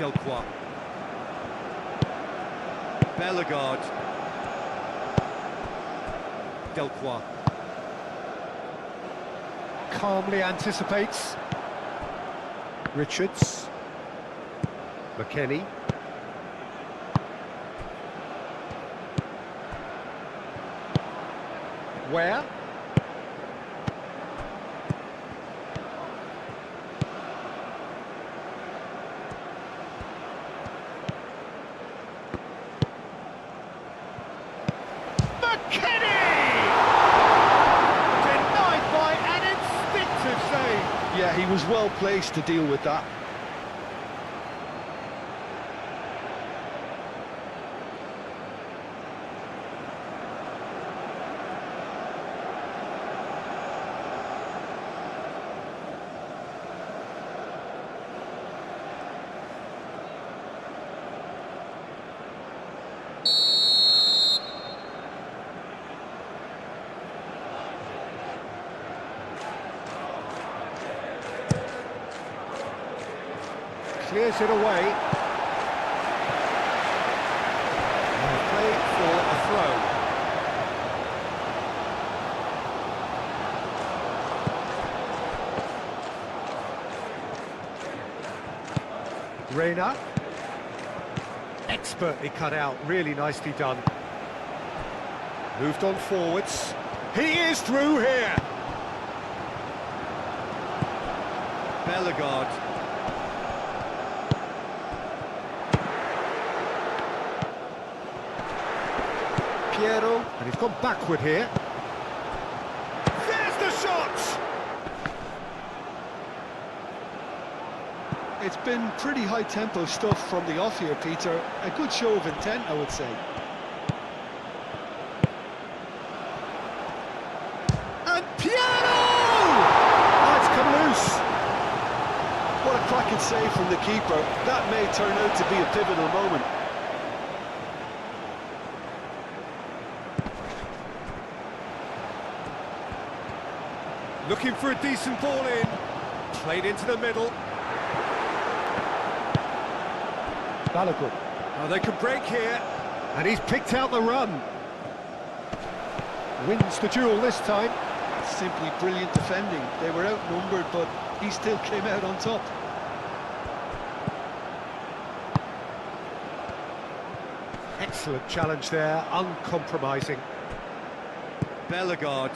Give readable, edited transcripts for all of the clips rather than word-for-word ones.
Delcroix. Bellegarde. Delcroix. Calmly anticipates. Richards. McKennie. Where? Yeah, he was well placed to deal with that. Clears it away. And played for a throw. Reina. Expertly cut out, really nicely done. Moved on forwards. He is through here. Bellegarde. And he's gone backward here. There's the shot! It's been pretty high-tempo stuff from the off here, Peter. A good show of intent, I would say. And Piano! Oh, it's come loose. What a cracking save from the keeper. That may turn out to be a pivotal moment. Looking for a decent ball in. Played into the middle. Balogun. Oh, they could break here. And he's picked out the run. Wins the duel this time. Simply brilliant defending. They were outnumbered, but he still came out on top. Excellent challenge there, uncompromising. Bellegarde.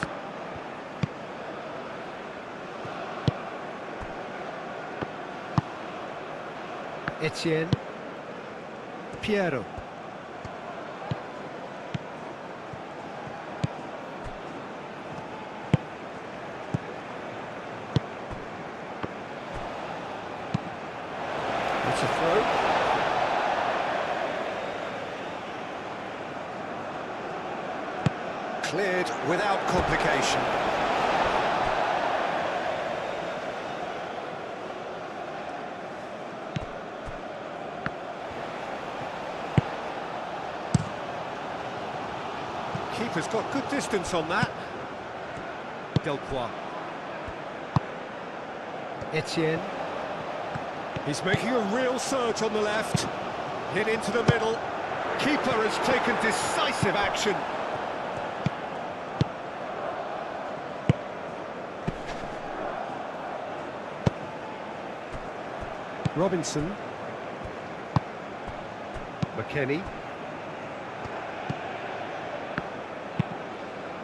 Etienne. Piero. It's a throw. Cleared without complication. Keeper's got good distance on that. Delcroix. Etienne. He's making a real surge on the left. Hit into the middle. Keeper has taken decisive action. Robinson. McKennie.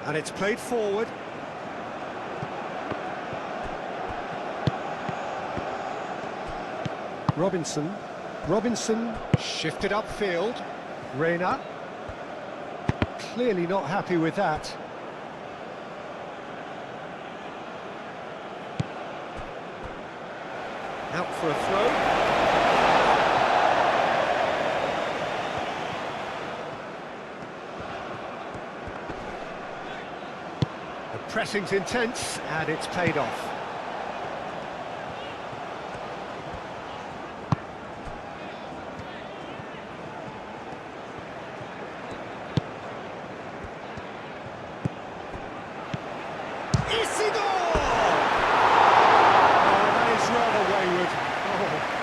And it's played forward. Robinson. Robinson shifted upfield. Reina. Clearly not happy with that. Out for a throw. The pressing's intense, and it's paid off.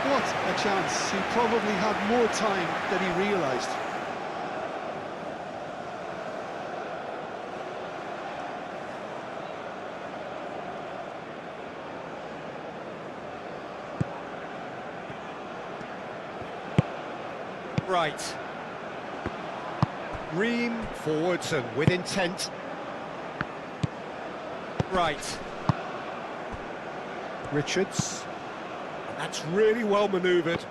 What a chance. He probably had more time than he realised. Right. Ream forwards and with intent. Right. Richards. That's really well manoeuvred.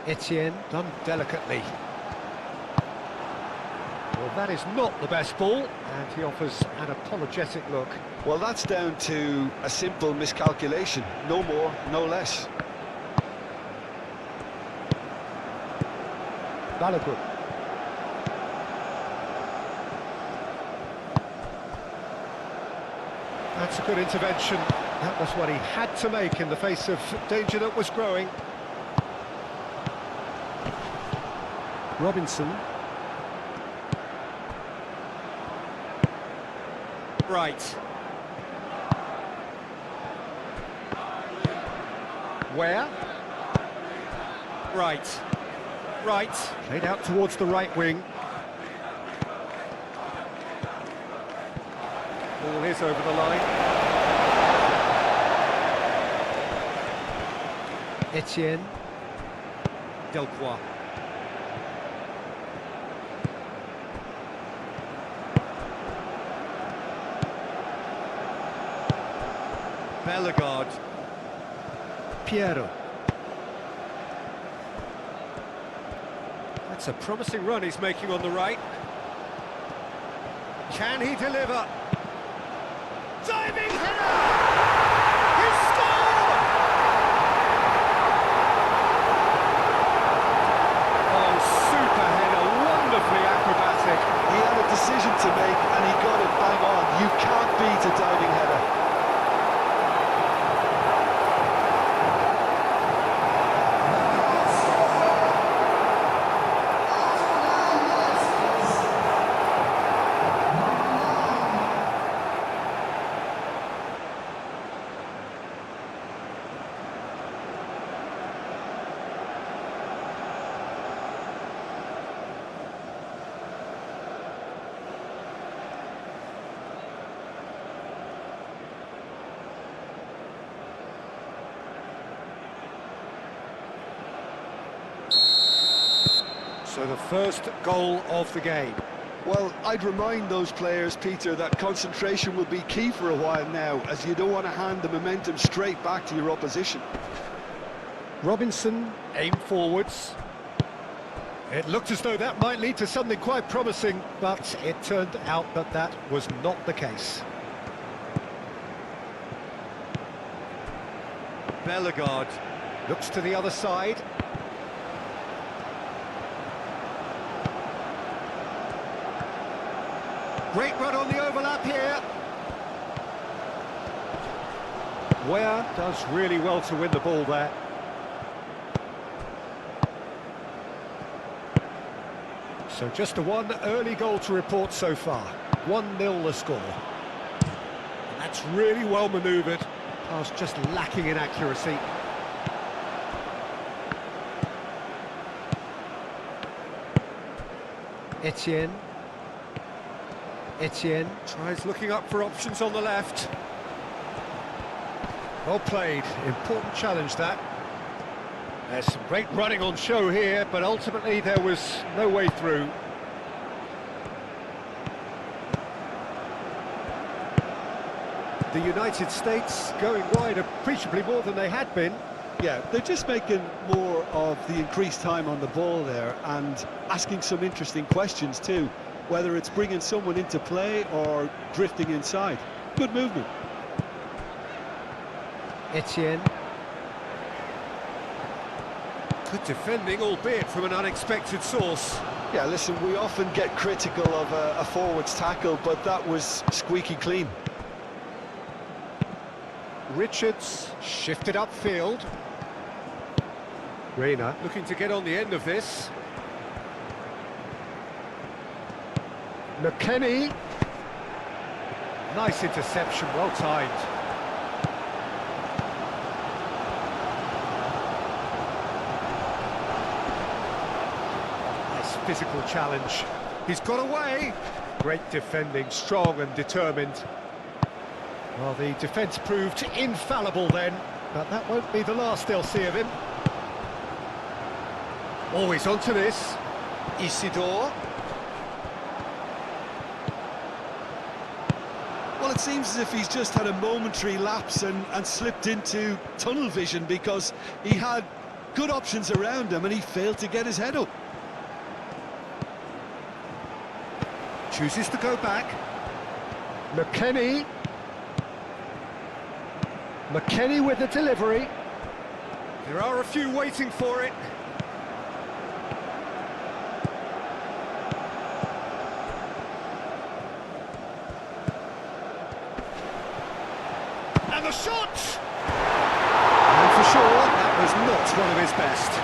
Etienne, done delicately. Well, that is not the best ball, and he offers an apologetic look. Well, that's down to a simple miscalculation. No more, no less. Balogun. That's a good intervention. That was what he had to make in the face of danger that was growing. Robinson. Right. Where? Right. Right. Played out towards the right wing. Ball is over the line. Etienne. Delcroix. Bellegarde. Piero. That's a promising run he's making on the right. Can he deliver? Diving header! He scored! Oh, super header, wonderfully acrobatic. He had a decision to make and he got it bang on. You can't beat a diving header. So the first goal of the game. Well, I'd remind those players, Peter, that concentration will be key for a while now, as you don't want to hand the momentum straight back to your opposition. Robinson, aim forwards. It looked as though that might lead to something quite promising, but it turned out that that was not the case. Bellegarde looks to the other side. Great run on the overlap here. Ware does really well to win the ball there. So just a one early goal to report so far. 1-0 the score. And that's really well manoeuvred. Pass just lacking in accuracy. Etienne. Etienne tries looking up for options on the left. Well played, important challenge that. There's some great running on show here, but ultimately there was no way through. The United States going wide appreciably more than they had been. Yeah, they're just making more of the increased time on the ball there and asking some interesting questions too. Whether it's bringing someone into play or drifting inside. Good movement. Etienne. Good defending, albeit from an unexpected source. Yeah, listen, we often get critical of a forward's tackle, but that was squeaky clean. Richards shifted upfield. Reina looking to get on the end of this. McKennie. Nice interception, well timed. physical challenge. He's got away. Great defending, strong and determined. Well, the defence proved infallible then, but that won't be the last they'll see of him. Always onto this. Isidore. Well, it seems as if he's just had a momentary lapse and slipped into tunnel vision, because he had good options around him and he failed to get his head up. Chooses to go back. McKennie. McKennie with the delivery. There are a few waiting for it. And the shot! And for sure, that was not one of his best.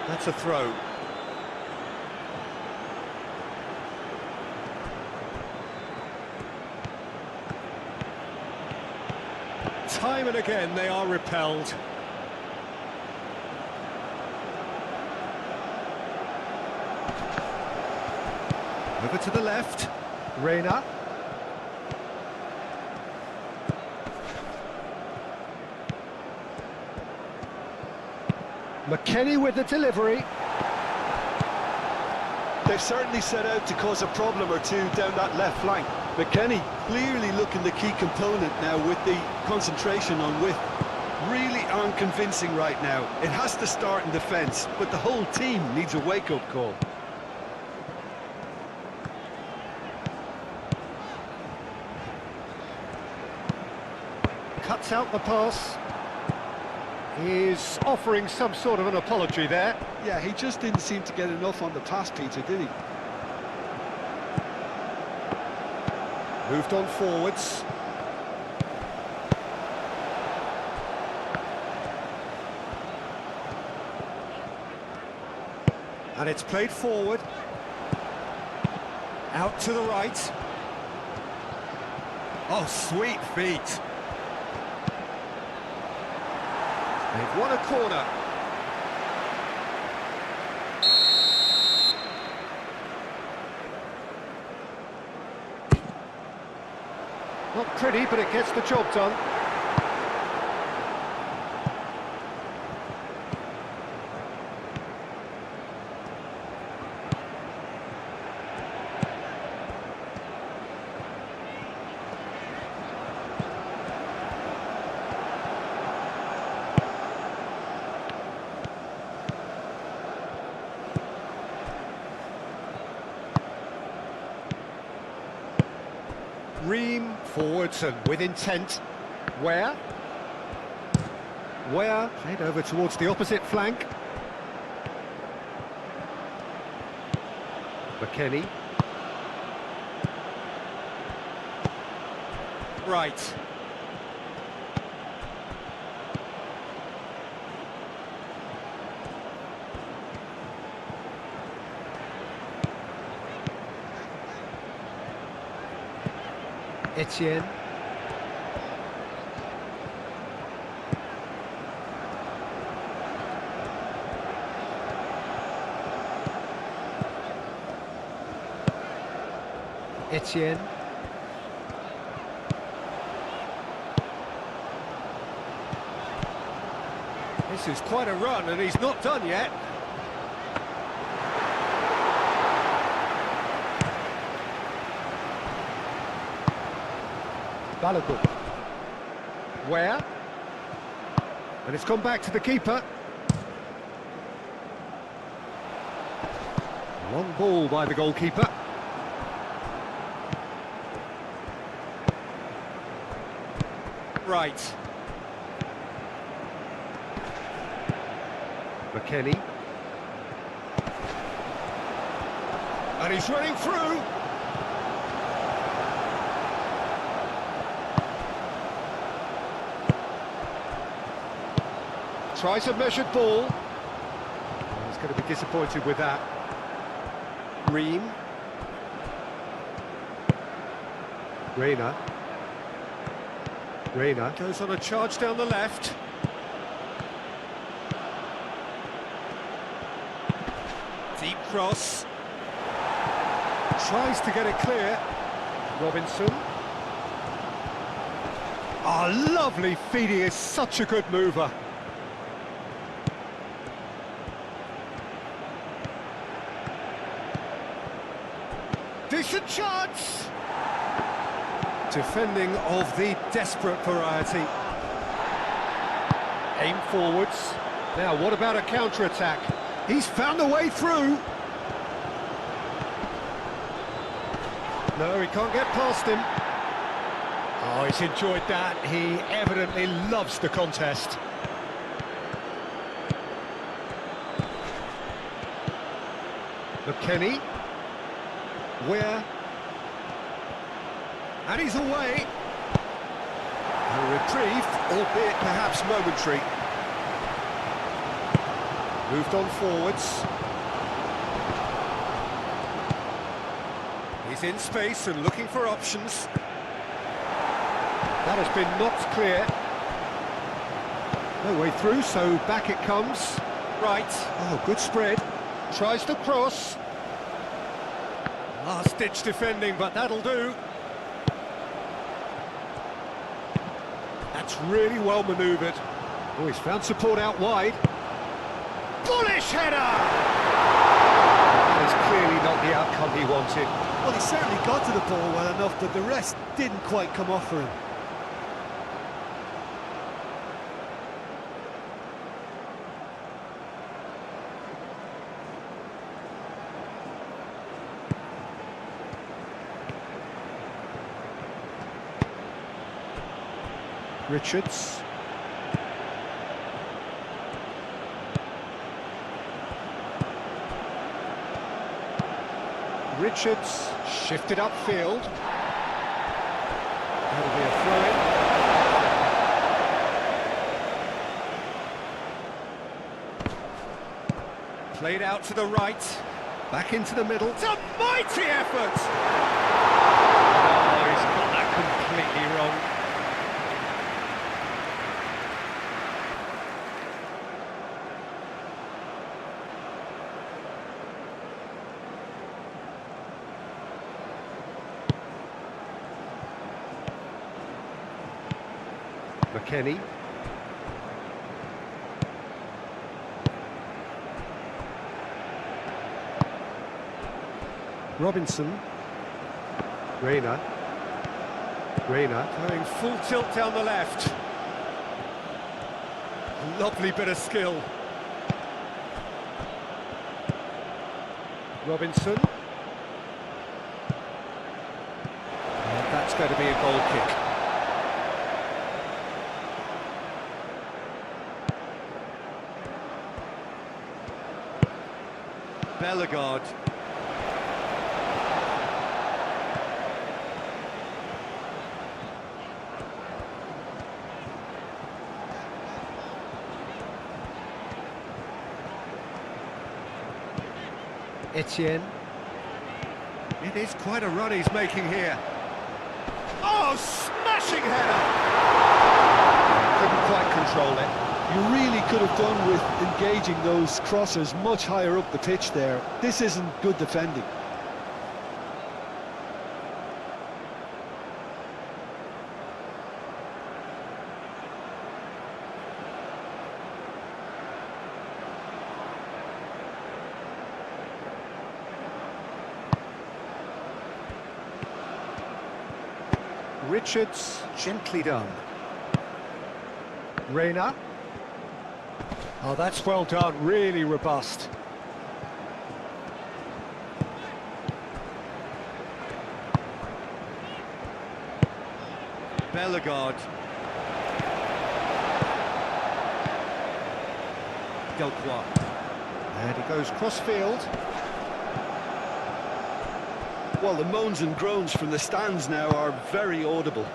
That's a throw. Time and again they are repelled. Over to the left. Reina. McKennie with the delivery. They've certainly set out to cause a problem or two down that left flank. McKennie clearly looking the key component now with the concentration on width. Really unconvincing right now. It has to start in defence, but the whole team needs a wake-up call. Cuts out the pass. He's offering some sort of an apology there. Yeah, he just didn't seem to get enough on the pass, Peter, did he? Moved on forwards. And it's played forward. Out to the right. Oh, sweet feet. They've won a corner. Not pretty, but it gets the job done. Ream forwards and with intent. Where? Played over towards the opposite flank. McKennie. Right. Etienne. Etienne. This is quite a run and he's not done yet. Balogun. Where? And it's gone back to the keeper. Long ball by the goalkeeper. Right. McKennie. And he's running through. Tries a measured ball. He's going to be disappointed with that. Ream. Reina goes on a charge down the left. Deep cross. Tries to get it clear. Robinson. Oh, lovely feed. He is such a good mover. Decent chance. Defending of the desperate variety. Aim forwards. Now, what about a counter-attack? He's found a way through. No, he can't get past him. Oh, he's enjoyed that. He evidently loves the contest. McKennie. Where? And he's away. A reprieve, albeit perhaps momentary. Moved on forwards. He's in space and looking for options. That has been knocked clear. No way through, so back it comes. Right. Oh, good spread. Tries to cross. Last-ditch defending, but that'll do. That's really well manoeuvred. Oh, he's found support out wide. Bullish header! That is clearly not the outcome he wanted. Well, he certainly got to the ball well enough, but the rest didn't quite come off for him. Richards. Richards shifted upfield. That'll be a throw-in. Played out to the right. Back into the middle. It's a mighty effort! Oh, he's got that completely wrong. McKennie. Robinson. Reina going full tilt down the left. Lovely bit of skill. Robinson. And that's going to be a goal kick. Bellegarde. Etienne. It is quite a run he's making here. Oh, smashing header! Couldn't quite control it. You really could have done with engaging those crossers much higher up the pitch there. This isn't good defending. Richards, gently done. Reina. Oh, that's well done, really robust. Bellegarde. Delcroix. And he goes cross-field. Well, the moans and groans from the stands now are very audible.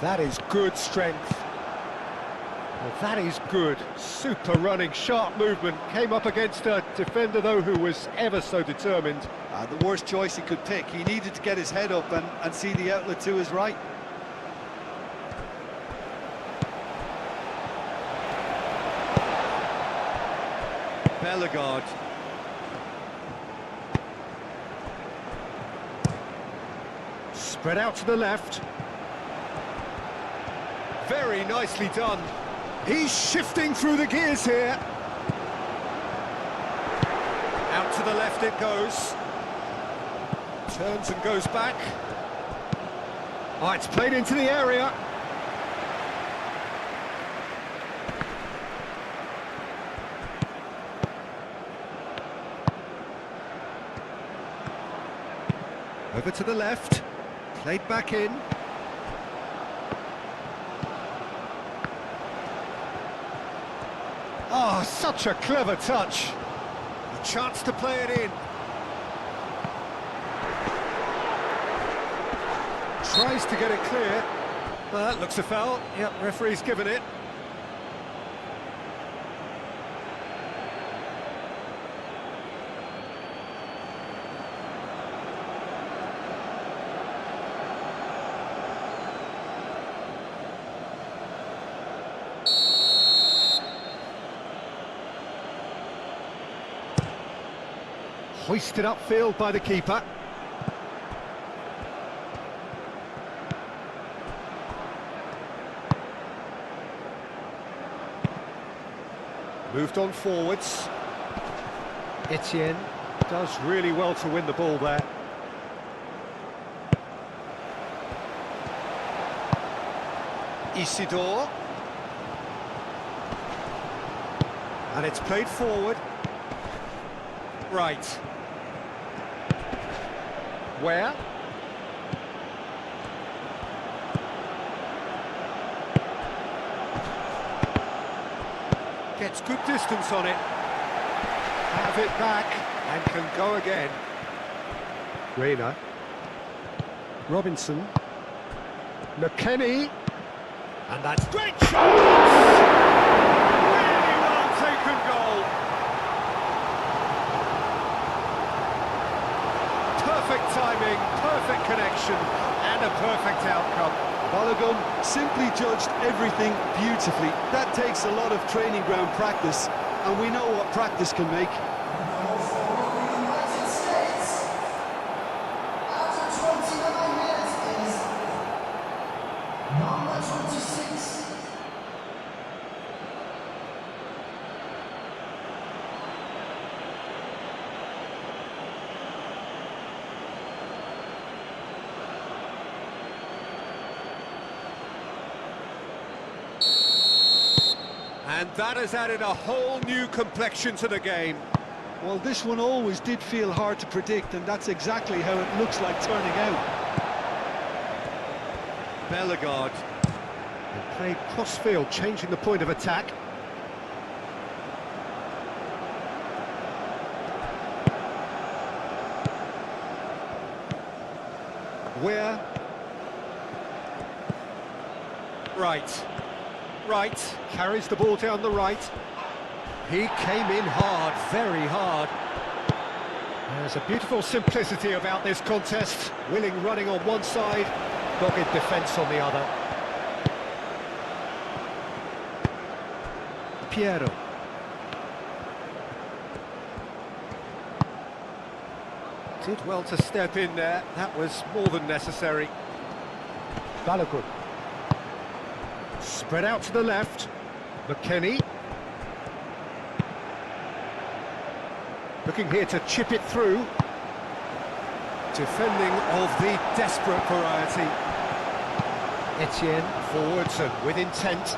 That is good strength. Well, that is good. Super running, sharp movement. Came up against a defender, though, who was ever so determined. The worst choice he could pick. He needed to get his head up and see the outlet to his right. Bellegarde. Spread out to the left. Very nicely done. He's shifting through the gears here. Out to the left it goes. Turns and goes back. Oh, it's played into the area. Over to the left. Played back in. Oh, such a clever touch. A chance to play it in. Tries to get it clear. That looks a foul. Yep, referee's given it. Hoisted upfield by the keeper. Moved on forwards. Etienne does really well to win the ball there. Isidore. And it's played forward. Right. Where? Gets good distance on it. Have it back and can go again. Reina. Robinson. McKennie. And that's great shot! Really well taken goal. Perfect timing, perfect connection, and a perfect outcome. Balogun simply judged everything beautifully. That takes a lot of training ground practice, and we know what practice can make. And that has added a whole new complexion to the game. Well, this one always did feel hard to predict, and that's exactly how it looks like turning out. Bellegarde. They played cross-field, changing the point of attack. Where? Right. Right, carries the ball down the right. He came in hard, very hard. There's a beautiful simplicity about this contest. Willing running on one side, dogged defence on the other. Piero. Did well to step in there, that was more than necessary. Balogun. Spread out to the left. McKennie. Looking here to chip it through. Defending of the desperate variety. Etienne forwards and with intent.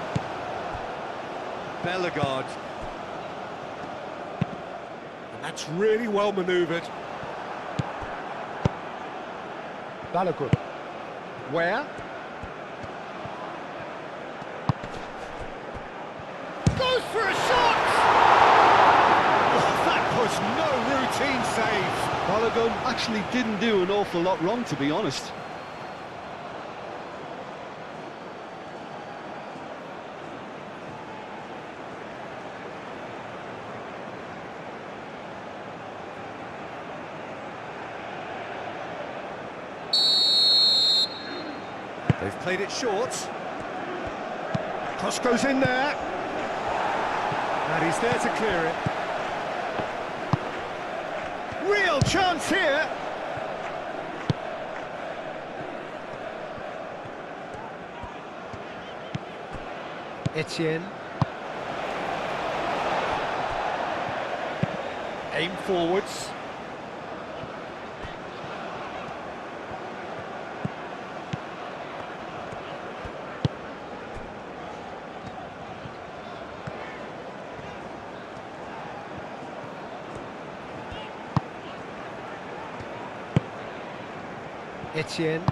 Bellegarde. And that's really well manoeuvred. Balogun. Where? Goes for a shot! Oh, that was no routine save. Balogun actually didn't do an awful lot wrong, to be honest. Played it short. Cross goes in there. And he's there to clear it. Real chance here. Etienne. Aim forwards. Etienne.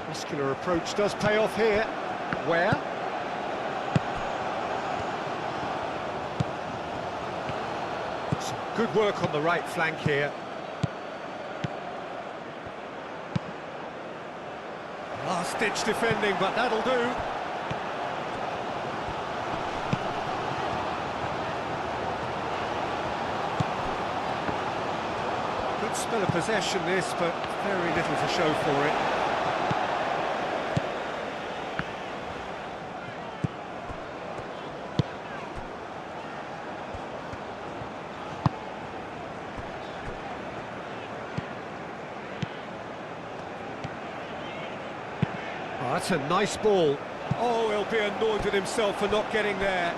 Muscular approach does pay off here. Where? Some good work on the right flank here. Last-ditch defending, but that'll do. Good spell of possession this, but very little to show for it. Oh, that's a nice ball. Oh, he'll be annoyed with himself for not getting there.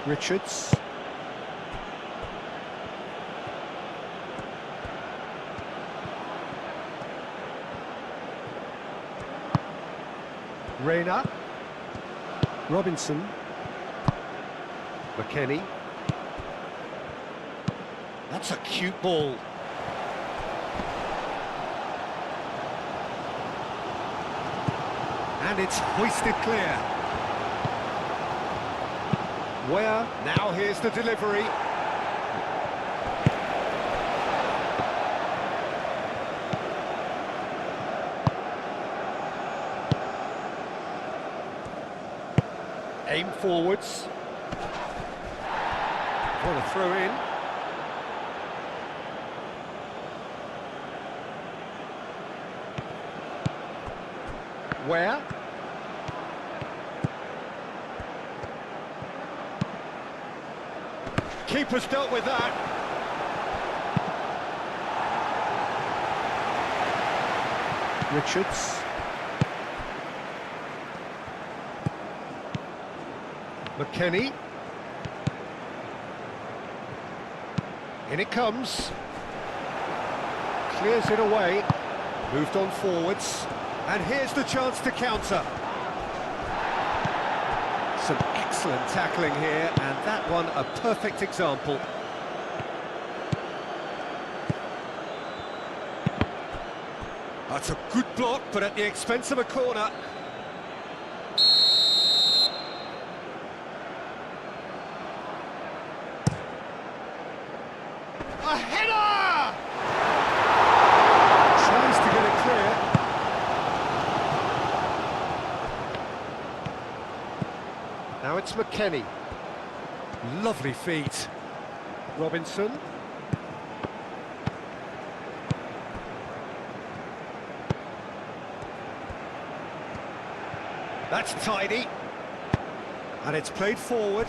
Richards. Reina. Robinson. McKennie. That's a cute ball. And it's hoisted clear. Where? Now here's the delivery. Aim forwards. What a throw in. Where? Keeper's dealt with that. Richards. McKennie. In it comes. Clears it away. Moved on forwards. And here's the chance to counter. Some excellent tackling here, and that one a perfect example. That's a good block, but at the expense of a corner. A header! Tries to get it clear. Now it's McKennie. Lovely feet. Robinson. That's tidy. And it's played forward.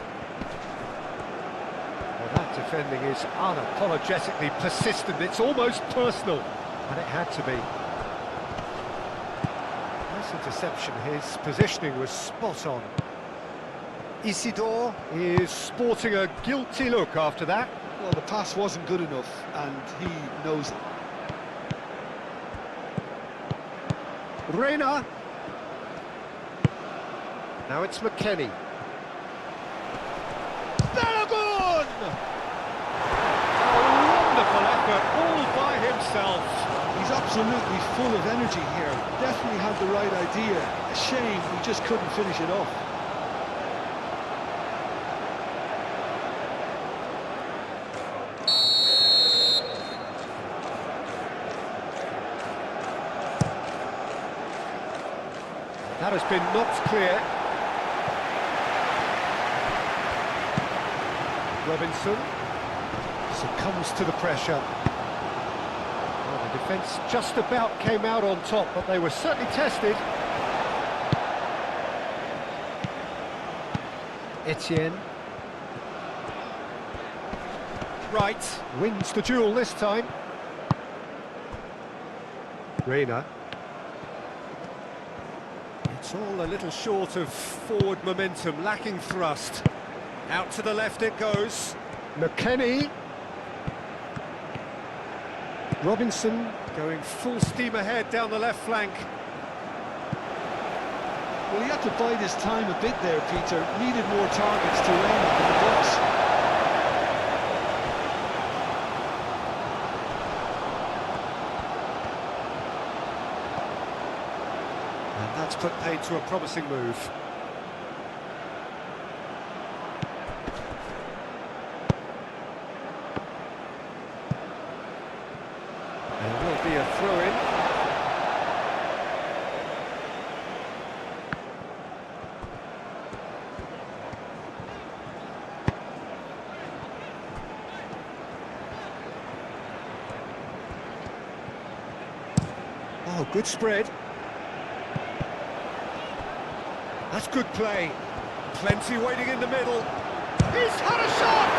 Well, that defending is unapologetically persistent. It's almost personal. And it had to be. Nice interception. His positioning was spot on. Isidore is sporting a guilty look after that. Well, the pass wasn't good enough, and he knows it. Reina. Now it's McKennie. Balogun! A wonderful effort, all by himself. He's absolutely full of energy here. Definitely had the right idea. A shame he just couldn't finish it off. That has been knocked clear. Robinson succumbs to the pressure. Well, the defence just about came out on top, but they were certainly tested. Etienne. Right, wins the duel this time. Reina. It's all a little short of forward momentum, lacking thrust. Out to the left it goes. McKennie. Robinson going full steam ahead down the left flank. Well, he had to bide his time a bit there, Peter. Needed more targets to aim at in the box. And that's put paid to a promising move. There will be a throw-in. Oh, good spread. That's good play. Plenty waiting in the middle. He's had a shot!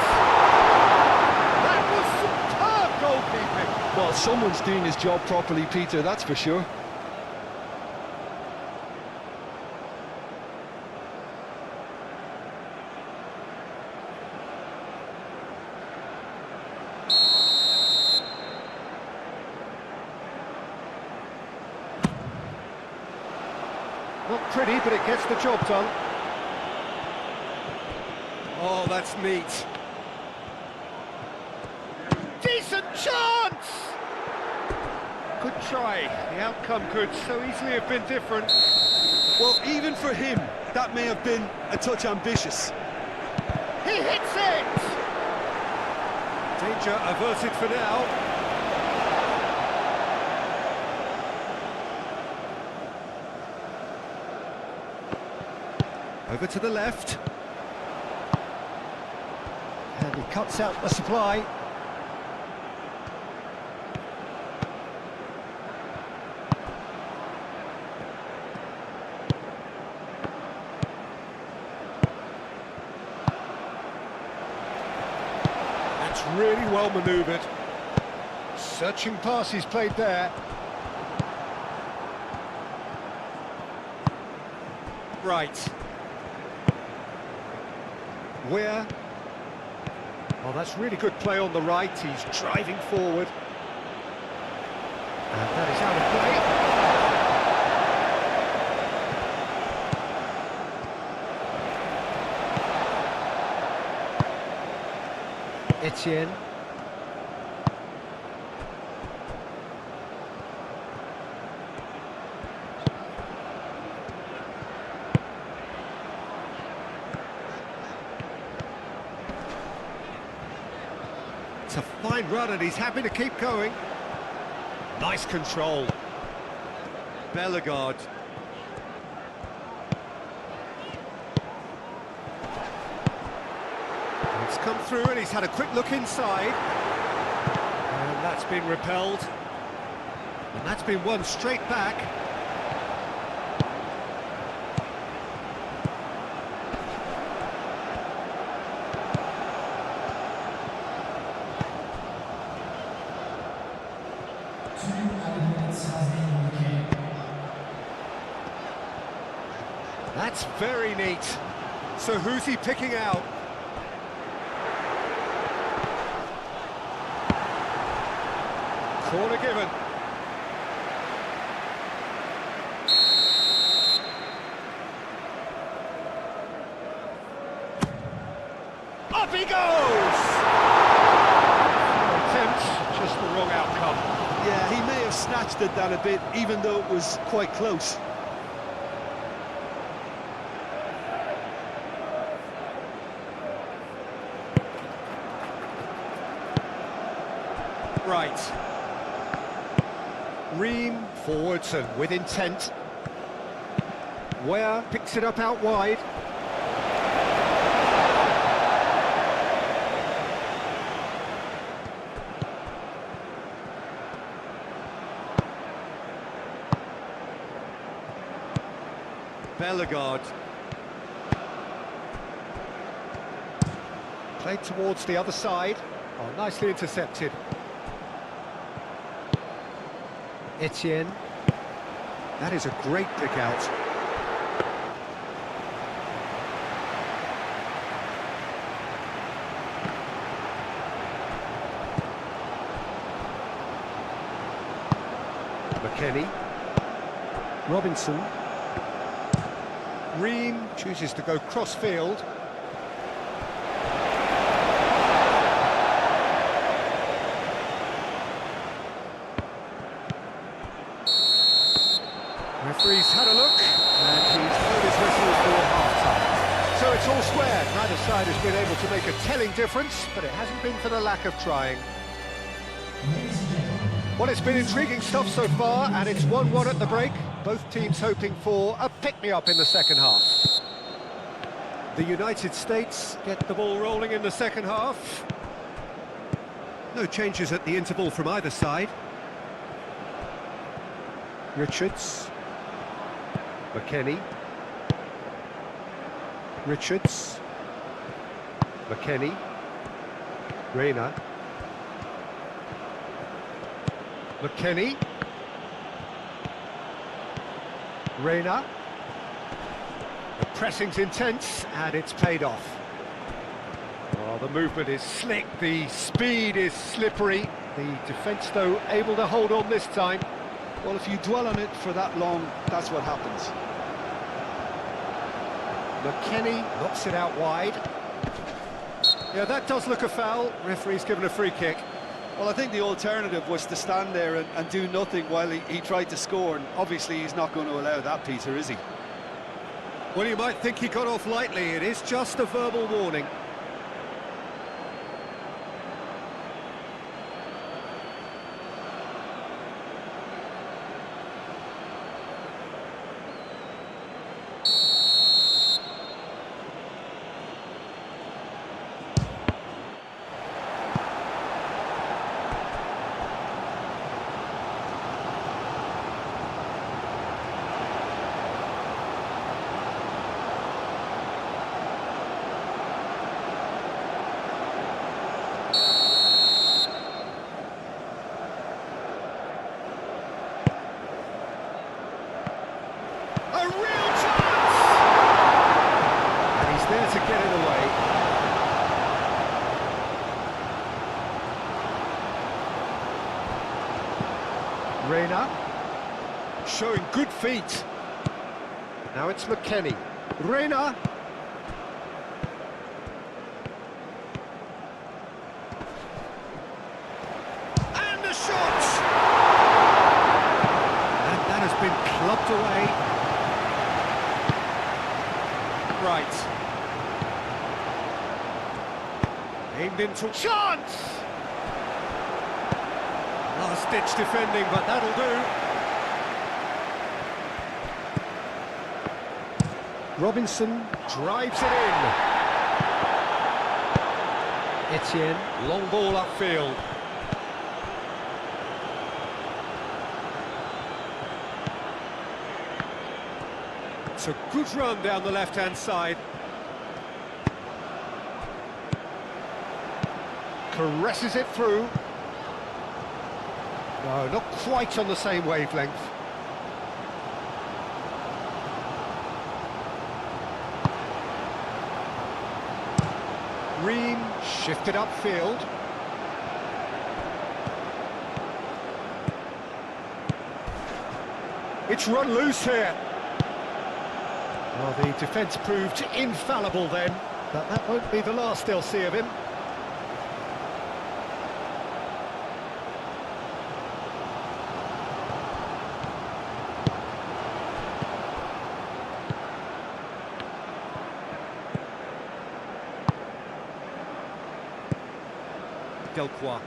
That was superb goalkeeping. Well, someone's doing his job properly, Peter, that's for sure. Not pretty, but it gets the job done. Oh, that's neat. Decent chance! Good try. The outcome could so easily have been different. Well, even for him, that may have been a touch ambitious. He hits it! Danger averted for now. Over to the left. And he cuts out the supply. That's really well manoeuvred. Searching pass he's played there. Right. Where? Oh, that's really good play on the right. He's driving forward. And that is out of play. Etienne. It's a fine run and he's happy to keep going. Nice control. Bellegarde. It's come through and he's had a quick look inside. And that's been repelled. And that's been won straight back. That's very neat. So who's he picking out? Corner given. Up he goes! Attempt, just the wrong outcome. Yeah, he may have snatched at that a bit, even though it was quite close. Right. Ream forwards and with intent. Ware picks it up out wide. Bellegarde. Played towards the other side. Oh, nicely intercepted. Etienne. That is a great pick out. McKennie. Robinson. Ream chooses to go cross-field. Referee's had a look, and he's blown his whistle for half-time. So it's all square. Neither side has been able to make a telling difference, but it hasn't been for the lack of trying. Well, it's been intriguing stuff so far, and it's 1-1 at the break. Both teams hoping for a pick-me-up in the second half. The United States get the ball rolling in the second half. No changes at the interval from either side. Richards. McKennie. Richards. McKennie. Reina. McKennie. Reina. The pressing's intense, and it's paid off. Oh, the movement is slick, the speed is slippery. The defence, though, able to hold on this time. Well, if you dwell on it for that long, that's what happens. McKennie knocks it out wide. Yeah, that does look a foul. Referee's given a free kick. Well, I think the alternative was to stand there and do nothing while he tried to score, and obviously he's not going to allow that, Peter, is he? Well, you might think he got off lightly. It is just a verbal warning. A real chance! And he's there to get it away. Reina. Showing good feet. Now it's McKennie. Reina. And a shot! And that has been clubbed away. Right. Aimed into chance! Last-ditch defending, but that'll do. Robinson drives it in. Etienne, long ball upfield. It's a good run down the left-hand side. Caresses it through. No, not quite on the same wavelength. Ream shifted upfield. It's run loose here. Well, the defence proved infallible then, but that won't be the last they'll see of him. Delcroix.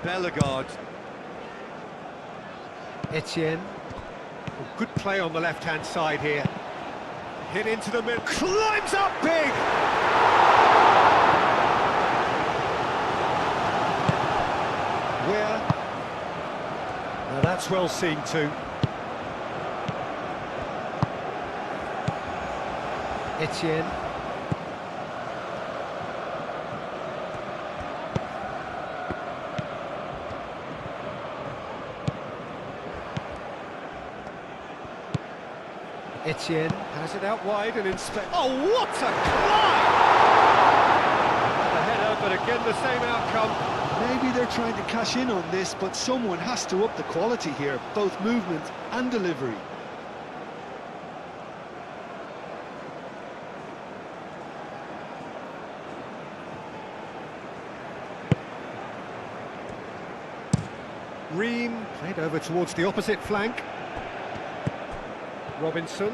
Bellegarde. Etienne. Oh, good play on the left-hand side here. Hit into the middle, climbs up big! Where? Now that's well seen too. Etienne. Etienne has it out wide and inspect. Oh, what a climb! The header, but again the same outcome. Maybe they're trying to cash in on this, but someone has to up the quality here, both movement and delivery. Ream played over towards the opposite flank. Robinson.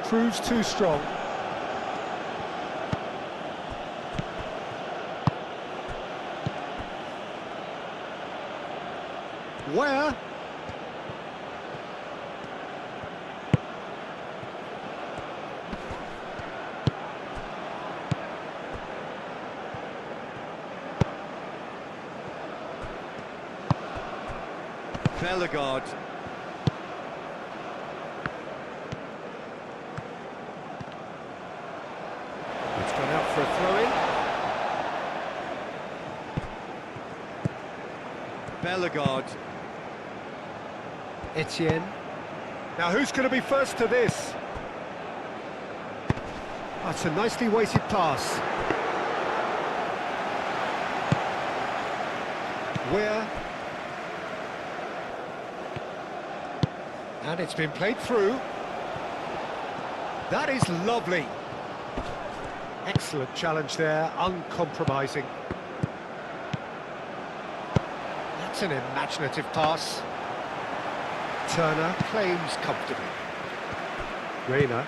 Proves too strong. Where? Bellegarde. It's gone out for a throw-in. Bellegarde. Etienne. Now who's going to be first to this? That's a nicely weighted pass. Where? And it's been played through. That is lovely. Excellent challenge there, uncompromising. That's an imaginative pass. Turner claims comfortably. Reina.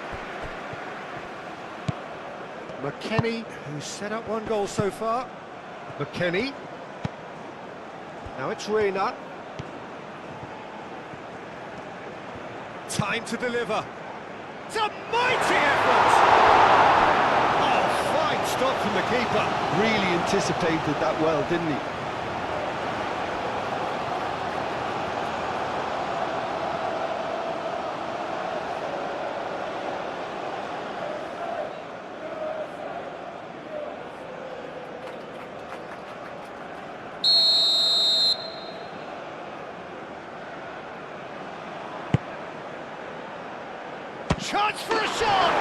McKennie, who's set up one goal so far. McKennie. Now it's Reina. Time to deliver. It's a mighty effort! Oh, fine stop from the keeper. Really anticipated that well, didn't he? Chance for a shot!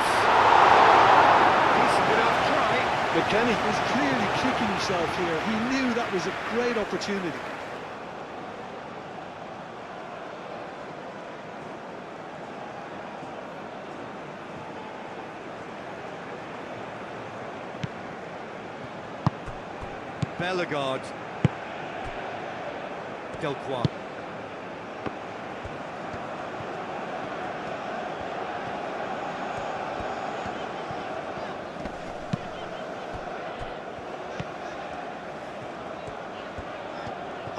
Decent enough try. McKennie was clearly kicking himself here. He knew that was a great opportunity. Bellegarde. Delcroix.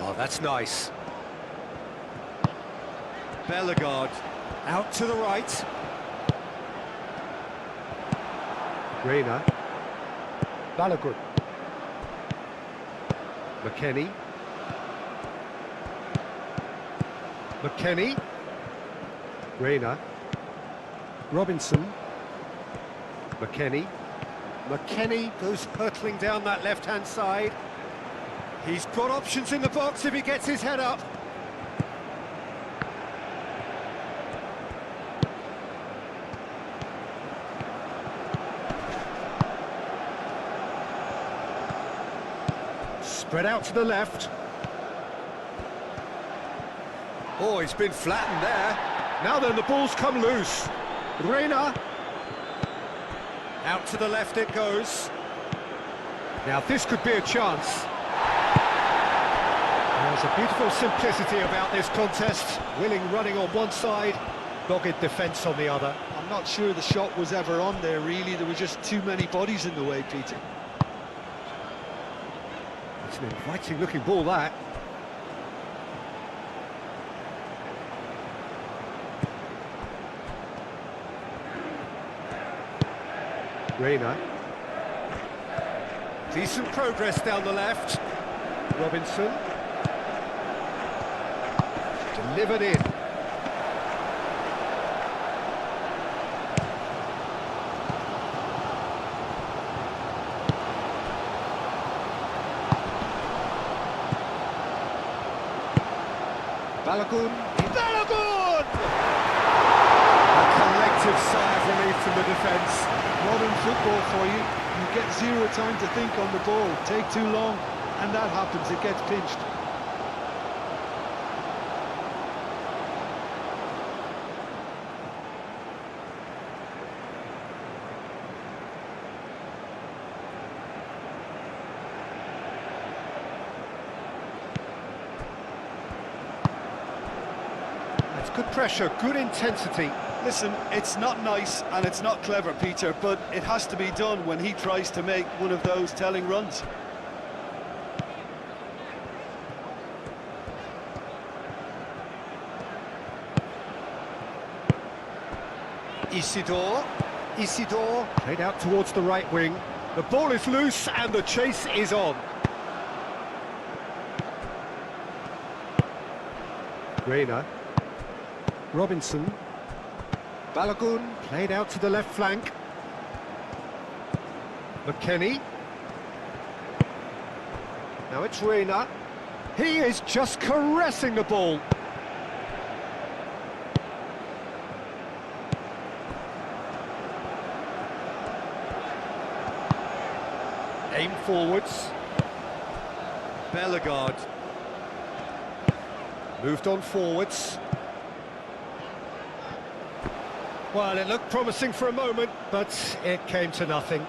Oh, that's nice. Bellegarde out to the right. Reina. Balogun. McKennie. McKennie. Reina. Robinson. McKennie. McKennie goes hurtling down that left-hand side. He's got options in the box if he gets his head up. Spread out to the left. Oh, he's been flattened there. Now then, the ball's come loose. Reina. Out to the left it goes. Now this could be a chance. There's a beautiful simplicity about this contest. Willing running on one side, dogged defence on the other. I'm not sure the shot was ever on there, really. There were just too many bodies in the way, Peter. It's An inviting looking ball, that. Reina. Decent progress down the left. Robinson. Delivered in. Balogun. Balogun! A collective sigh of relief from the defence. Modern football for you. You get zero time to think on the ball. Take too long, and that happens. It gets pinched. That's good pressure, good intensity. Listen, it's not nice and it's not clever, Peter, but it has to be done when he tries to make one of those telling runs. Isidore played out towards the right wing. The ball is loose and the chase is on. Reina. Robinson. Balogun played out to the left flank. McKennie. Now it's Reina. He is just caressing the ball. Aim forwards. Bellegarde. Moved on forwards. Well, it looked promising for a moment, but it came to nothing.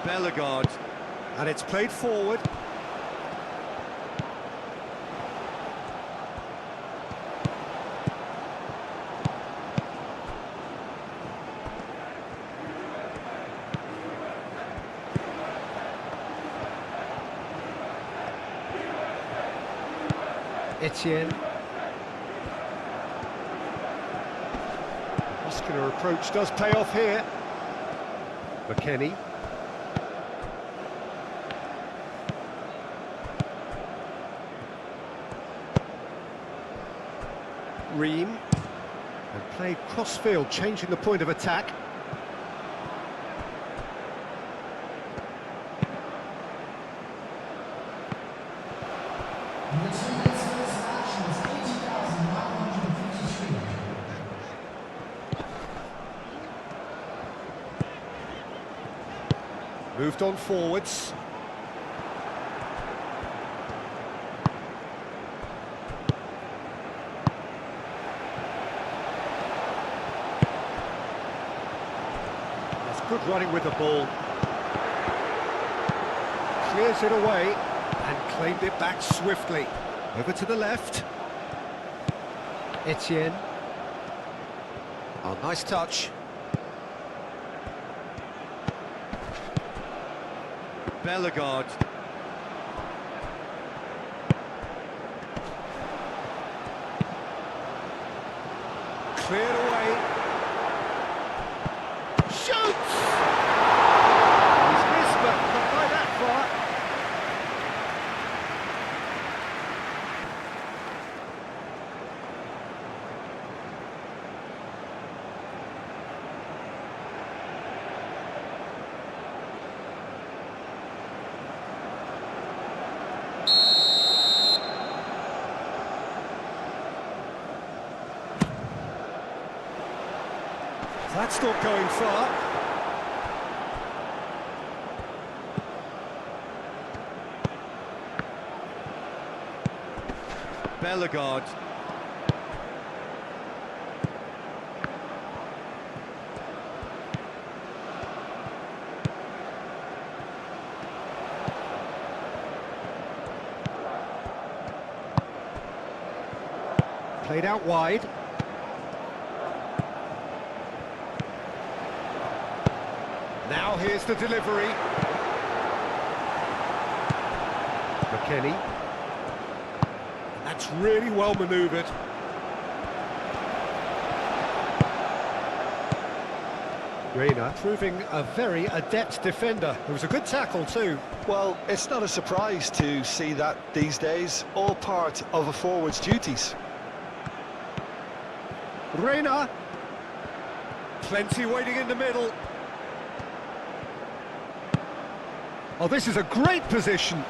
Bellegarde. And it's played forward. Etienne. Muscular approach does pay off here. McKennie. Ream. And played cross-field, changing the point of attack. Moved on forwards. That's good running with the ball. Clears it away and claimed it back swiftly. Over to the left. Etienne. Oh, nice touch. Bellegarde. Cleared away. Shoots! He's missed, but not by that far. That's not going far. Bellegarde. Played out wide. Now here's the delivery. McKennie. That's really well manoeuvred. Reina proving a very adept defender. It was a good tackle too. Well, it's not a surprise to see that these days, all part of a forward's duties. Reina. Plenty waiting in the middle. Oh, this is a great position.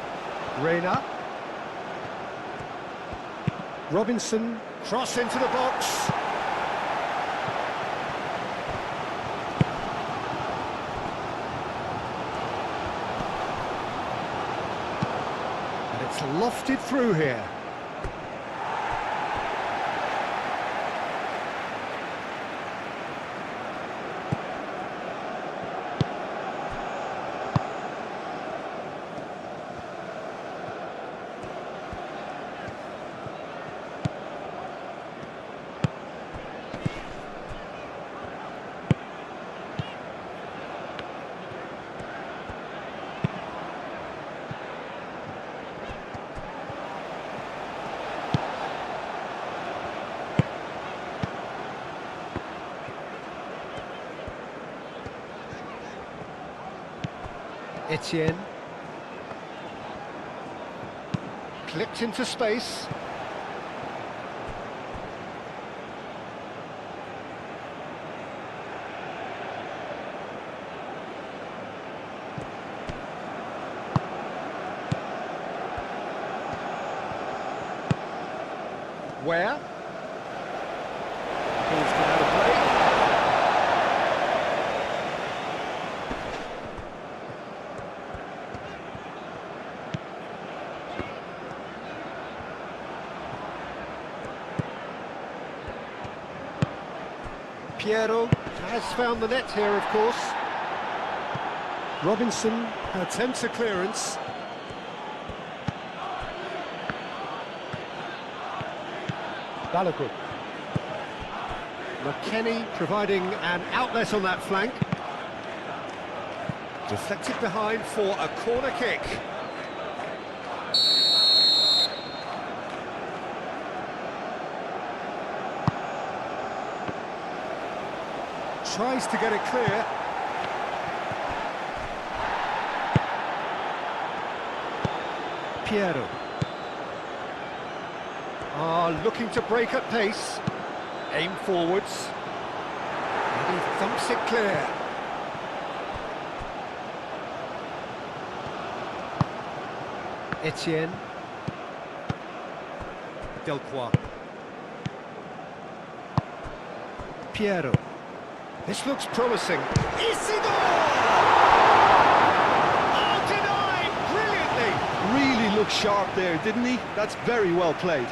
Reina. Robinson, cross into the box. And it's lofted through here. Etienne. Clipped into space. Where? Ball's gone out of play. Piero has found the net here, of course. Robinson attempts a clearance. Balogun. McKennie providing an outlet on that flank. Deflected behind for a corner kick. Tries to get it clear. Piero. Looking to break at pace. Aim forwards. And he thumps it clear. Etienne. Delcroix. Piero. This looks promising. Isidore! Oh, denied! Brilliantly! Really looked sharp there, didn't he? That's very well played.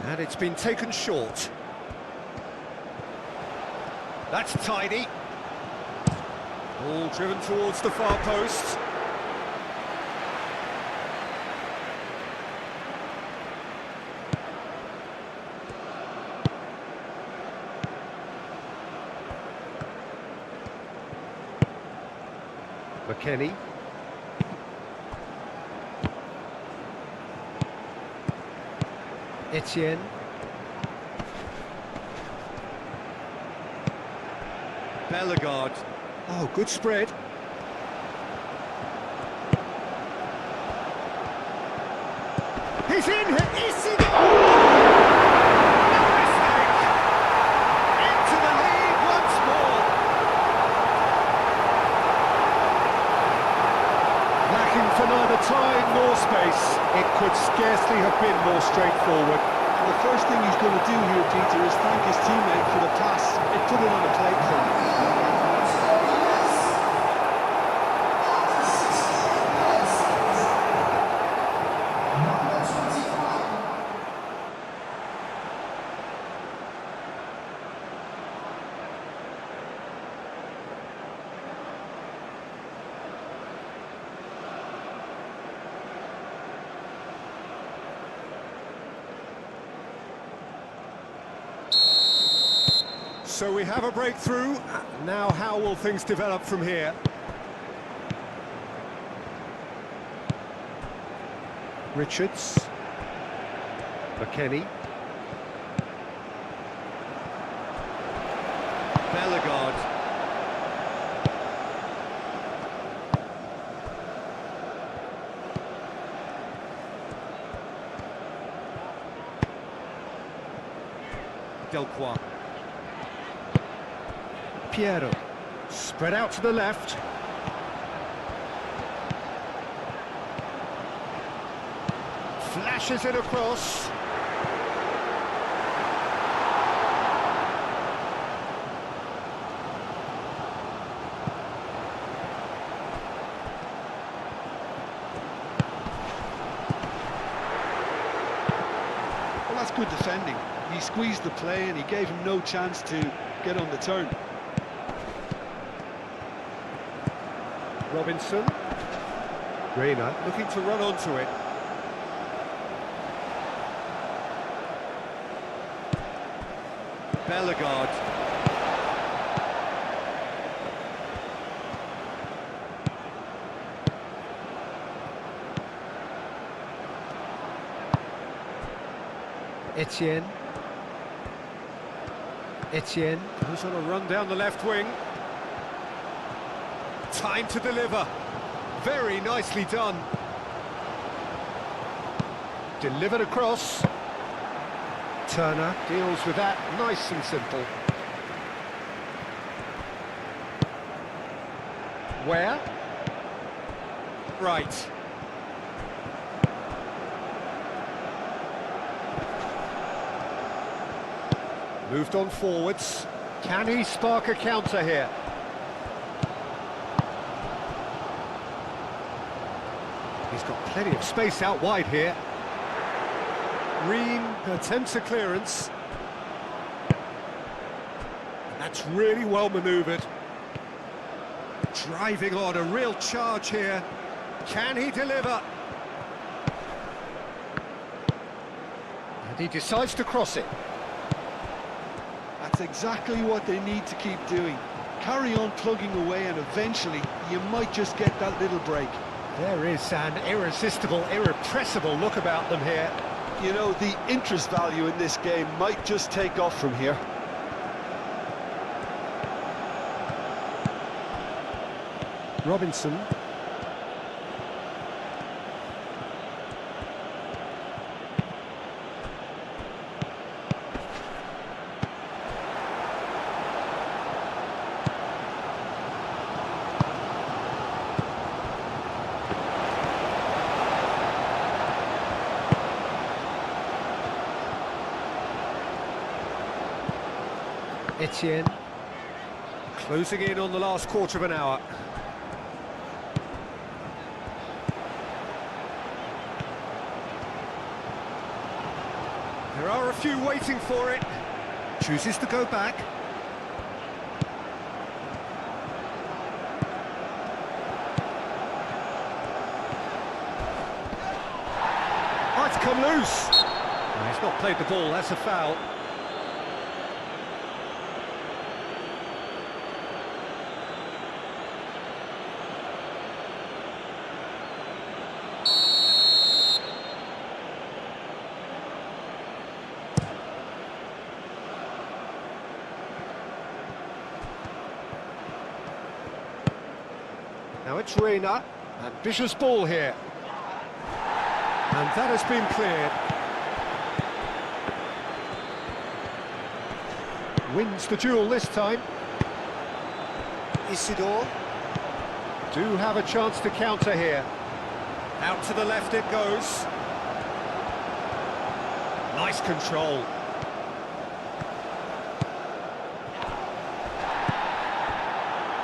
And it's been taken short. That's tidy. Ball driven towards the far post. McKennie. Etienne. Bellegarde. Oh, good spread. He's in here. Isidore! No mistake. Into the lead once more. Lacking for neither time nor space. It could scarcely have been more straightforward. And the first thing he's going to do here, Peter, is thank his teammate for the pass. It put it on a plate for him. So we have a breakthrough. Now how will things develop from here? Richards. McKennie. Bellegarde. Delcroix. Piero. Spread out to the left. Flashes it across. Well, that's good defending. He squeezed the play and he gave him no chance to get on the turn. Robinson. Reina looking to run onto it. Bellegarde. Etienne. Etienne goes on a run down the left wing. Time to deliver. Very nicely done. Delivered across. Turner deals with that nice and simple. Where? Right. Moved on forwards. Can he spark a counter here? He's got plenty of space out wide here. Ream attempts a clearance. And that's really well manoeuvred. Driving on, a real charge here. Can he deliver? And he decides to cross it. That's exactly what they need to keep doing. Carry on plugging away and eventually you might just get that little break. There is an irresistible, irrepressible look about them here. You know, the interest value in this game might just take off from here. Robinson. Etienne. Closing in on the last quarter of an hour. There are a few waiting for it. Chooses to go back. Oh, it's come loose. No, he's not played the ball, that's a foul. Now it's Reina, ambitious ball here. And that has been cleared. Wins the duel this time. Isidore. Do have a chance to counter here. Out to the left it goes. Nice control.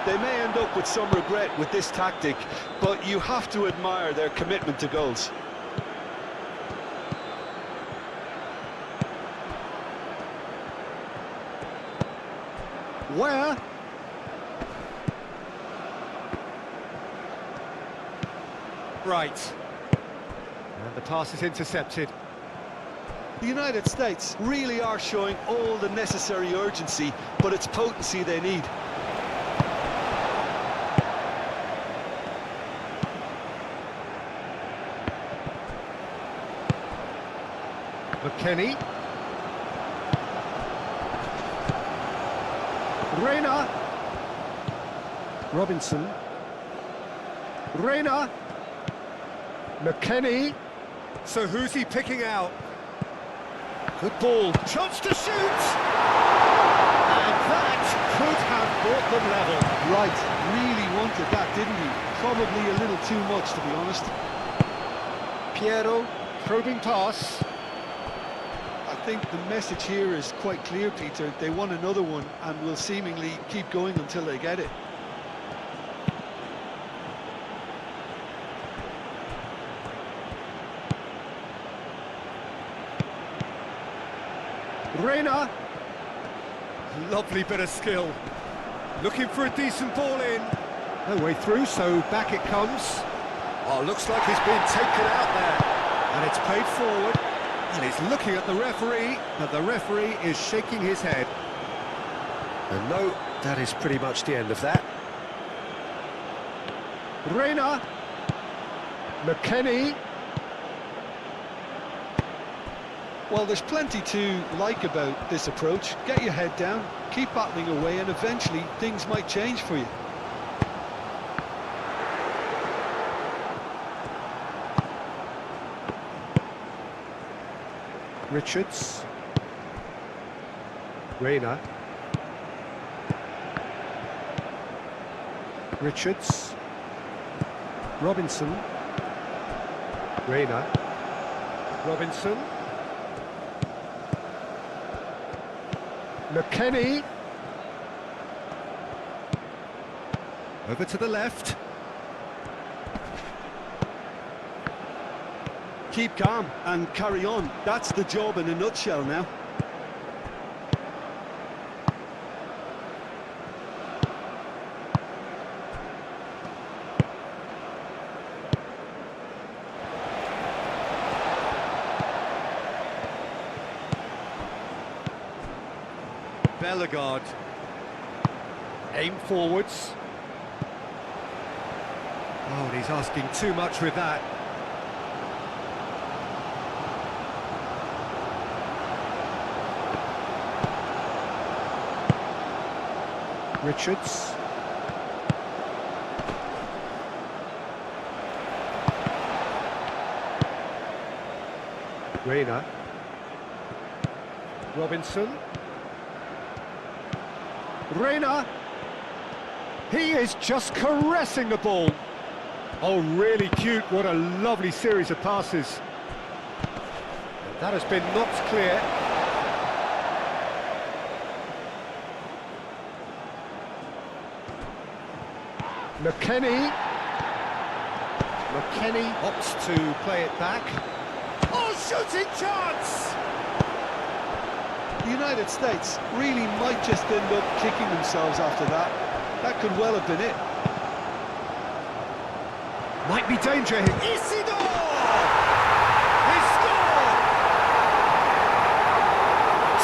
They may end up with some regret with this tactic, but you have to admire their commitment to goals. Where? Right. And the pass is intercepted. The United States really are showing all the necessary urgency, but it's potency they need. McKennie. Reina. Robinson. Reina. McKennie. So who's he picking out? Good ball. Chance to shoot! And that could have brought them level. Right, really wanted that, didn't he? Probably a little too much, to be honest. Piero, probing pass. I think the message here is quite clear, Peter. They want another one and will seemingly keep going until they get it. Reina. Lovely bit of skill. Looking for a decent ball in. No way through, so back it comes. Oh, looks like he's been taken out there. And it's played forward. And he's looking at the referee, but the referee is shaking his head. And no, that is pretty much the end of that. Reina. McKennie. Well, there's plenty to like about this approach. Get your head down, keep battling away, and eventually things might change for you. Richards. Reina. Richards. Robinson. Reina. Robinson. McKennie. Over to the left. Keep calm and carry on. That's the job in a nutshell now. Bellegarde. Aim forwards. Oh, and he's asking too much with that. Richards. Reina. Robinson. Reina. He is just caressing the ball. Oh, really cute. What a lovely series of passes. That has been knocked clear. McKennie. McKennie opts to play it back. Oh, shooting chance! The United States really might just end up kicking themselves after that. That could well have been it. Might be danger here. Isidore! He scored!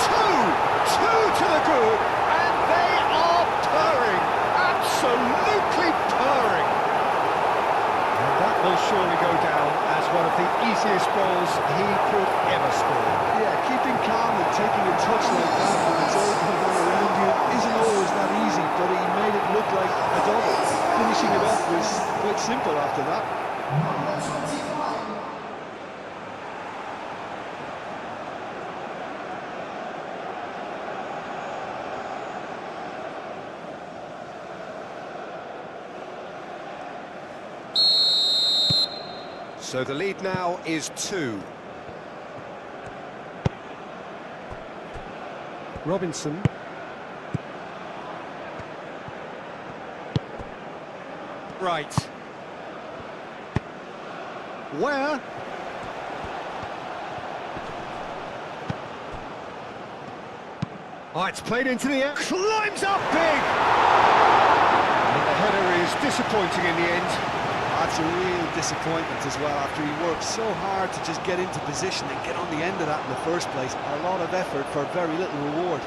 2-2 to the group, and they are purring. Absolutely purring. And that will surely go down as one of the easiest goals he could ever score. Yeah, keeping calm and taking a touch like that when it's all going on around you isn't always that easy, but he made it look like a double. Finishing it off was quite simple after that. So the lead now is 2. Robinson. Right. Where? Oh, it's played into the air. Climbs up big! And the header is disappointing in the end. That's a real disappointment as well, after he worked so hard to just get into position and get on the end of that in the first place. A lot of effort for very little reward.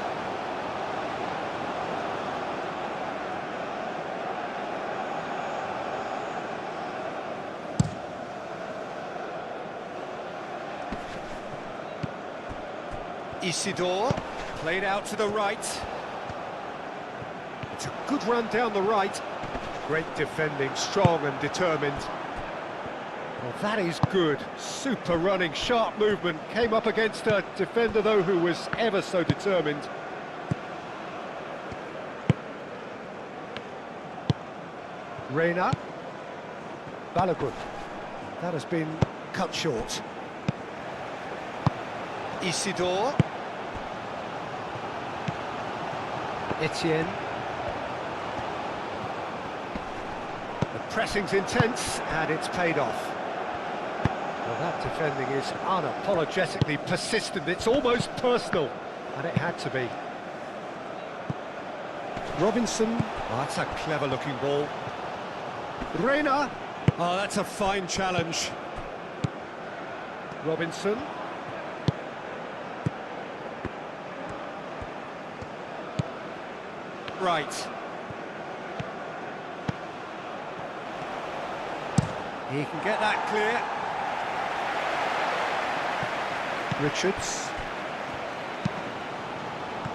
Isidore, played out to the right. It's a good run down the right. Great defending, strong and determined. Well, that is good. Super running, sharp movement. Came up against a defender, though, who was ever so determined. Reina. Balogun. That has been cut short. Isidore. Etienne. The pressing's intense and it's paid off. Well, that defending is unapologetically persistent. It's almost personal, and it had to be. Robinson. Oh, that's a clever-looking ball. Reina. Oh, that's a fine challenge. Robinson. Right. He can get that clear. Richards.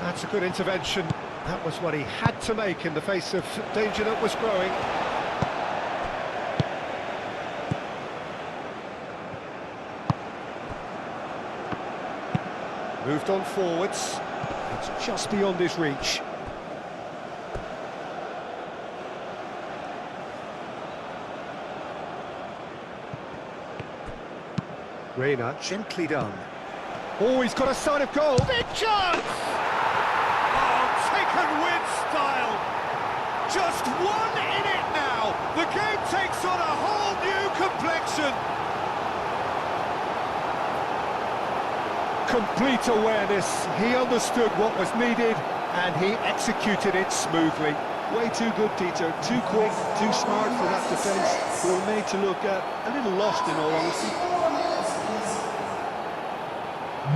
That's a good intervention. That was what he had to make in the face of danger that was growing. Moved on forwards. It's just beyond his reach. Reina, gently done. Oh, he's got a sign of goal. Big chance! Oh, taken with style. Just one in it now. The game takes on a whole new complexion. Complete awareness. He understood what was needed and he executed it smoothly. Way too good, Peter. Too quick, too smart for that defence. They were made to look a little lost, in all honesty.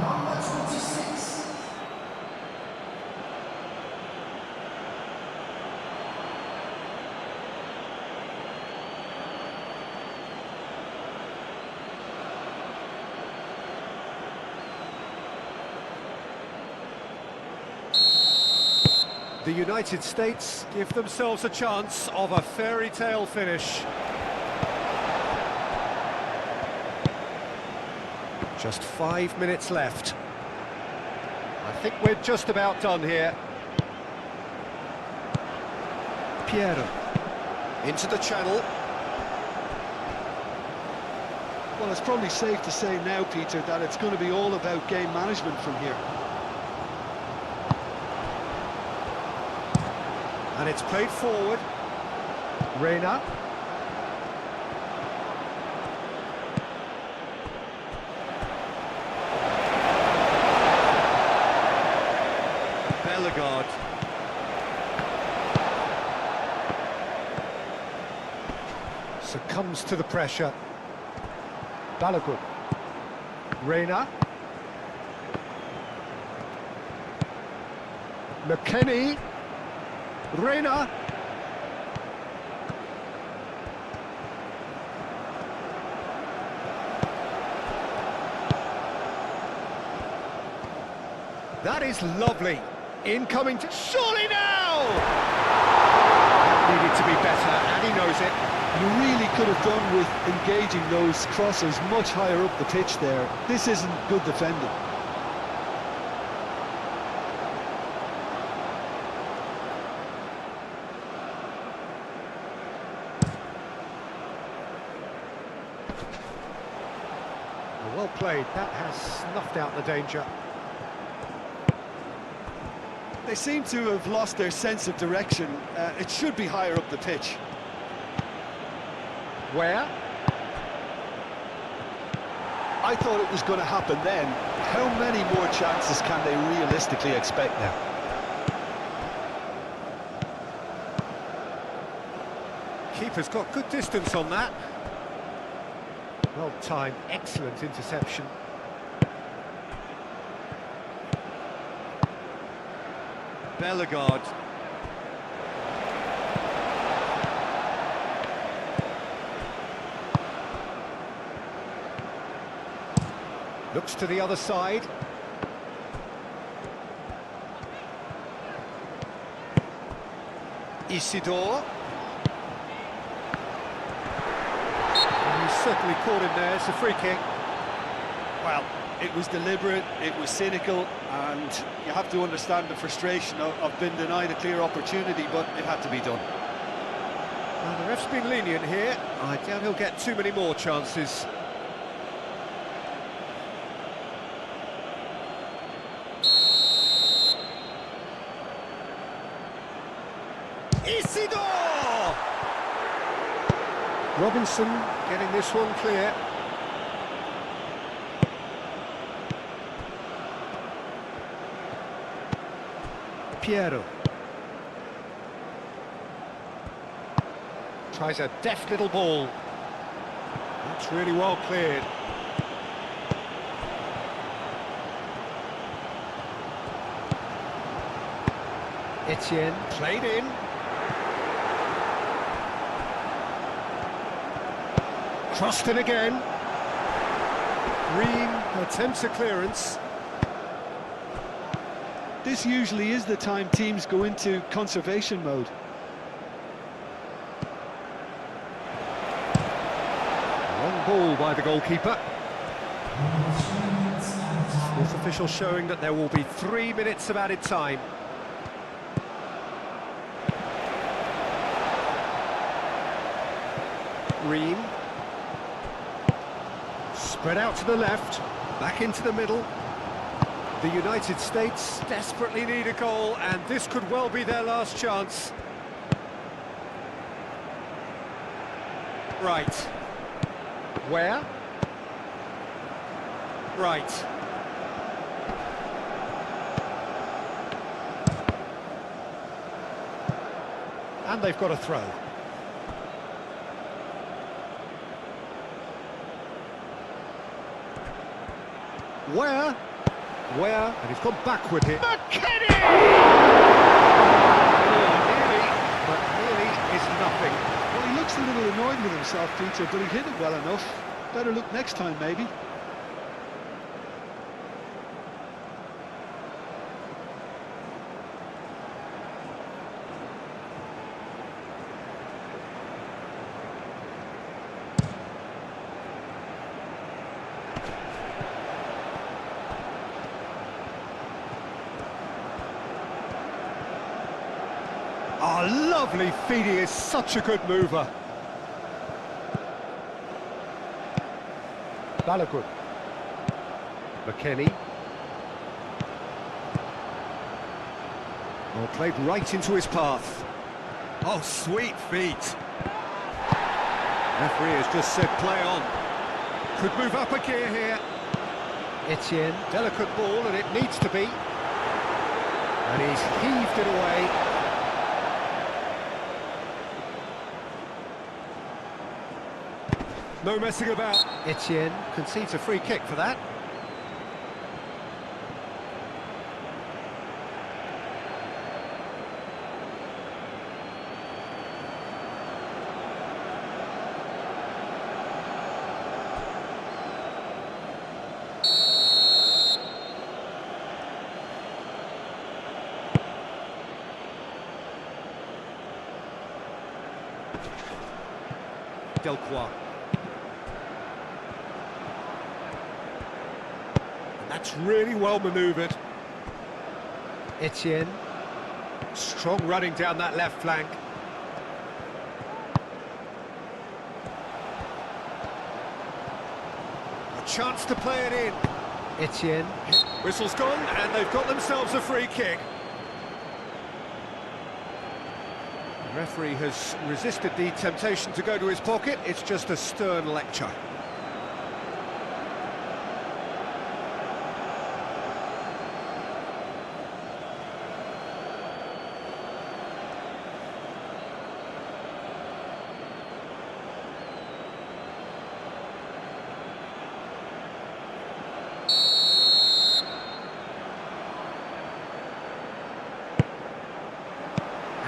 Number 26. The United States give themselves a chance of a fairy tale finish. Just 5 minutes left. I think we're just about done here. Piero. Into the channel. Well, it's probably safe to say now, Peter, that it's going to be all about game management from here. And it's played forward. Reina. Bellegarde. Succumbs to the pressure. Balogun. Reina. McKennie. Reina. That is lovely. Incoming to... Surely now! Needed to be better, and he knows it. You really could have done with engaging those crossers much higher up the pitch there. This isn't good defending. Well played. That has snuffed out the danger. They seem to have lost their sense of direction. It should be higher up the pitch. Where? I thought it was going to happen then. How many more chances can they realistically expect now? Keeper has got good distance on that. Well timed, excellent interception. Bellegarde. Looks to the other side. Isidore. And he's certainly caught him there. It's a free kick. Well, it was deliberate, it was cynical, and you have to understand the frustration of being denied a clear opportunity, but it had to be done. Well, the ref's been lenient here. I doubt he'll get too many more chances. Isidore! Robinson getting this one clear. Piero. Tries a deft little ball. That's really well cleared. Etienne played in. Crossed in again. Green attempts a clearance. This usually is the time teams go into conservation mode. Long ball by the goalkeeper. Fourth official showing that there will be 3 minutes of added time. Ream. Spread out to the left, back into the middle. The United States desperately need a goal, and this could well be their last chance. Right. Where? Right. And they've got a throw. Where? And he's gone backward here. McKennie! Nearly, but nearly is nothing. Well, he looks a little annoyed with himself, Peter, but he hit it well enough. Better look next time, maybe. Oh, lovely feed, he is such a good mover. Balogun. McKennie. Oh, played right into his path. Oh, sweet feet. Referee has just said play on. Could move up a gear here. Etienne, delicate ball, and it needs to be. And he's heaved it away. No messing about. Etienne concedes a free kick for that. Delcroix. That's really well manoeuvred. Etienne. Strong running down that left flank. A chance to play it in. Etienne. Whistle's gone, and they've got themselves a free kick. The referee has resisted the temptation to go to his pocket. It's just a stern lecture.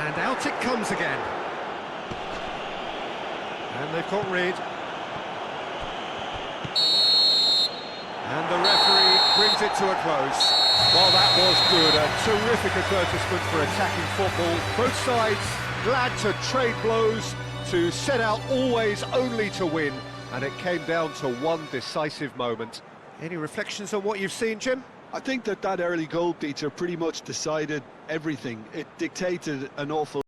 And out it comes again. And they've got rid. And the referee brings it to a close. Well, that was good. A terrific advertisement for attacking football. Both sides glad to trade blows, to set out always only to win. And it came down to one decisive moment. Any reflections on what you've seen, Jim? I think that early goal, Peter, pretty much decided everything. It dictated an awful